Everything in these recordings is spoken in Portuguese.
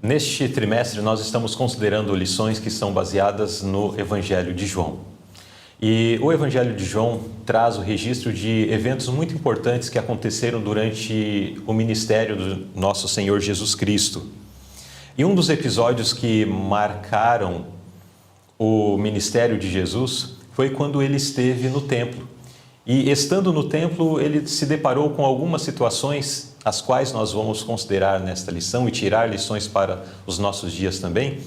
Neste trimestre, nós estamos considerando lições que são baseadas no Evangelho de João. E o Evangelho de João traz o registro de eventos muito importantes que aconteceram durante o ministério do nosso Senhor Jesus Cristo. E um dos episódios que marcaram o ministério de Jesus foi quando ele esteve no templo. E estando no templo, ele se deparou com algumas situações, as quais nós vamos considerar nesta lição e tirar lições para os nossos dias também,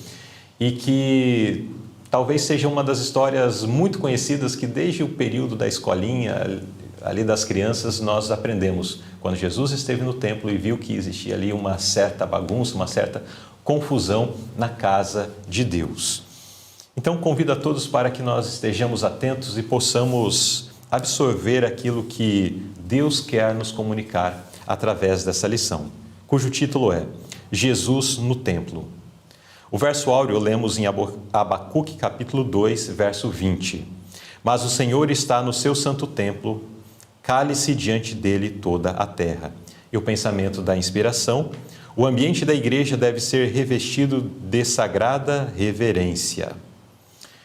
e que talvez seja uma das histórias muito conhecidas que desde o período da escolinha, ali das crianças, nós aprendemos. Quando Jesus esteve no templo e viu que existia ali uma certa bagunça, uma certa confusão na casa de Deus. Então, convido a todos para que nós estejamos atentos e possamos absorver aquilo que Deus quer nos comunicar através dessa lição, cujo título é Jesus no Templo. O verso áureo lemos em Abacuque capítulo 2, verso 20. Mas o Senhor está no seu santo templo, cale-se diante dele toda a terra. E o pensamento da inspiração: o ambiente da igreja deve ser revestido de sagrada reverência.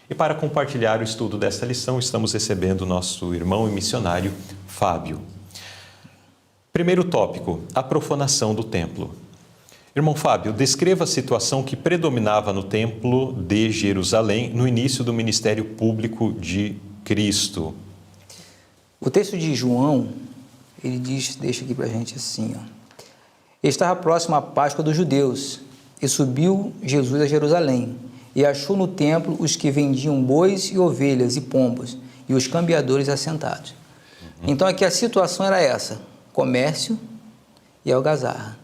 E para compartilhar o estudo desta lição, estamos recebendo o nosso irmão e missionário, Fábio. Primeiro tópico, a profanação do templo. Irmão Fábio, descreva a situação que predominava no templo de Jerusalém no início do ministério público de Cristo. O texto de João, ele deixa aqui para a gente assim, ó. Estava próximo à Páscoa dos judeus, e subiu Jesus a Jerusalém, e achou no templo os que vendiam bois e ovelhas e pombas, e os cambiadores assentados. Então aqui a situação era essa: comércio e algazarra.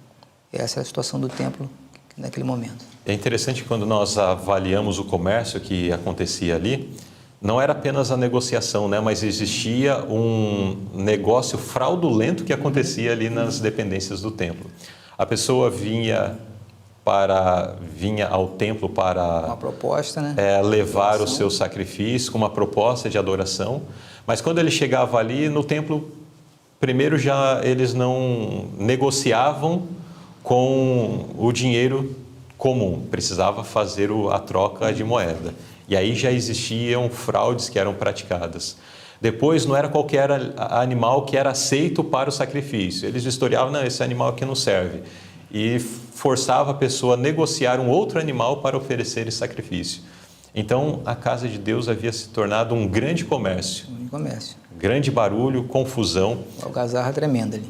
Essa é a situação do templo naquele momento. É interessante quando nós avaliamos o comércio que acontecia ali, não era apenas a negociação, né? Mas existia um negócio fraudulento que acontecia ali nas dependências do templo. A pessoa vinha ao templo para uma proposta, né? Levar o seu sacrifício com uma proposta de adoração, mas quando ele chegava ali no templo, primeiro já eles não negociavam com o dinheiro comum, precisava fazer a troca de moeda. E aí já existiam fraudes que eram praticadas. Depois não era qualquer animal que era aceito para o sacrifício. Eles historiavam: não, esse animal aqui não serve. E forçava a pessoa a negociar um outro animal para oferecer esse sacrifício. Então, a casa de Deus havia se tornado um grande comércio. Grande barulho, confusão. Uma algazarra tremenda ali.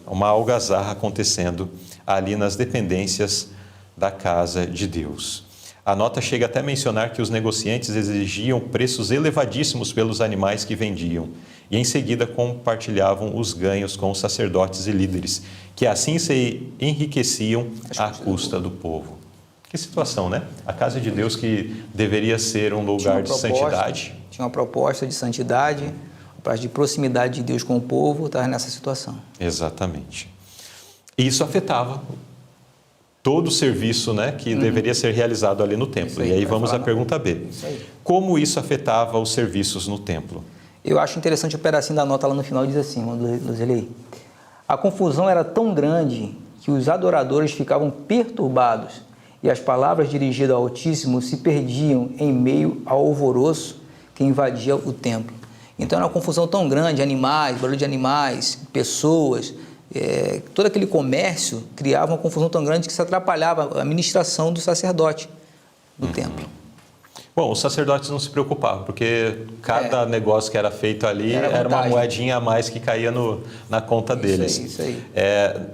Uma algazarra acontecendo ali nas dependências da casa de Deus. A nota chega até a mencionar que os negociantes exigiam preços elevadíssimos pelos animais que vendiam e em seguida compartilhavam os ganhos com os sacerdotes e líderes, que assim se enriqueciam à custa do povo. Que situação, né? A casa de Deus, que deveria ser um lugar de santidade. Tinha uma proposta de santidade, uma proposta de proximidade de Deus com o povo, estava nessa situação. Exatamente. E isso afetava todo o serviço, né, que deveria ser realizado ali no templo. E aí vamos à pergunta B. Como isso afetava os serviços no templo? Eu acho interessante o pedacinho da nota lá no final, diz assim, Luzilei: a confusão era tão grande que os adoradores ficavam perturbados e as palavras dirigidas ao Altíssimo se perdiam em meio ao alvoroço que invadia o templo. Então era uma confusão tão grande, animais, barulho de animais, pessoas, todo aquele comércio criava uma confusão tão grande que se atrapalhava a ministração do sacerdote do templo. Bom, os sacerdotes não se preocupavam, porque cada negócio que era feito ali era uma moedinha a mais que caía na conta deles. Isso aí.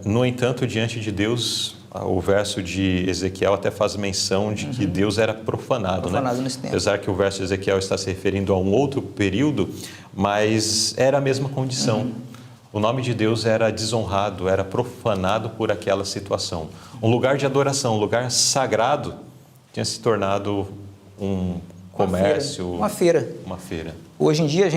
No entanto, diante de Deus, o verso de Ezequiel até faz menção de que Deus era profanado, né? Nesse tempo. Apesar que o verso de Ezequiel está se referindo a um outro período, mas era a mesma condição. O nome de Deus era desonrado, era profanado por aquela situação. Um lugar de adoração, um lugar sagrado, tinha se tornado um comércio... Uma feira. Hoje em dia,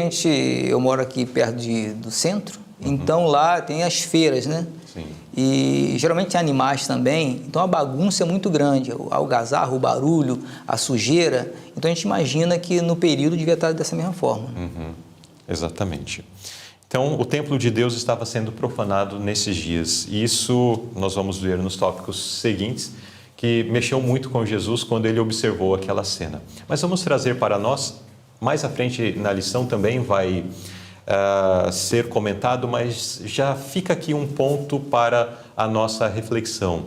eu moro aqui perto do centro, então lá tem as feiras, né? Sim. E geralmente tem animais também, então a bagunça é muito grande, a algazarra, o barulho, a sujeira. Então a gente imagina que no período devia estar dessa mesma forma. Exatamente. Então, o templo de Deus estava sendo profanado nesses dias. E isso nós vamos ver nos tópicos seguintes, que mexeu muito com Jesus quando ele observou aquela cena. Mas vamos trazer para nós, mais à frente na lição também vai ser comentado, mas já fica aqui um ponto para a nossa reflexão.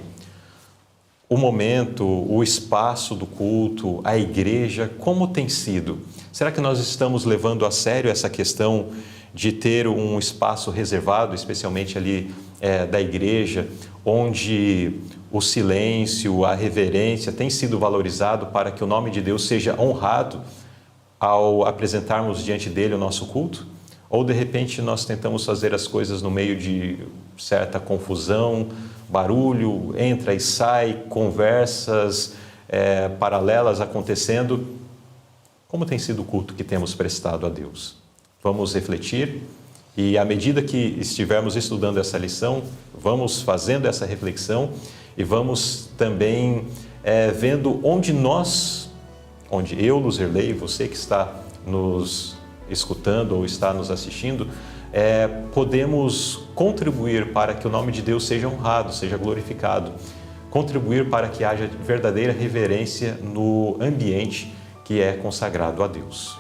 O momento, o espaço do culto, a igreja, como tem sido? Será que nós estamos levando a sério essa questão de ter um espaço reservado, especialmente ali da igreja, onde o silêncio, a reverência tem sido valorizado para que o nome de Deus seja honrado ao apresentarmos diante dele o nosso culto? Ou de repente nós tentamos fazer as coisas no meio de certa confusão, barulho, entra e sai, conversas paralelas acontecendo? Como tem sido o culto que temos prestado a Deus? Vamos refletir e, à medida que estivermos estudando essa lição, vamos fazendo essa reflexão e vamos também vendo onde eu, Luzerley, você que está nos escutando ou está nos assistindo, podemos contribuir para que o nome de Deus seja honrado, seja glorificado, contribuir para que haja verdadeira reverência no ambiente que é consagrado a Deus.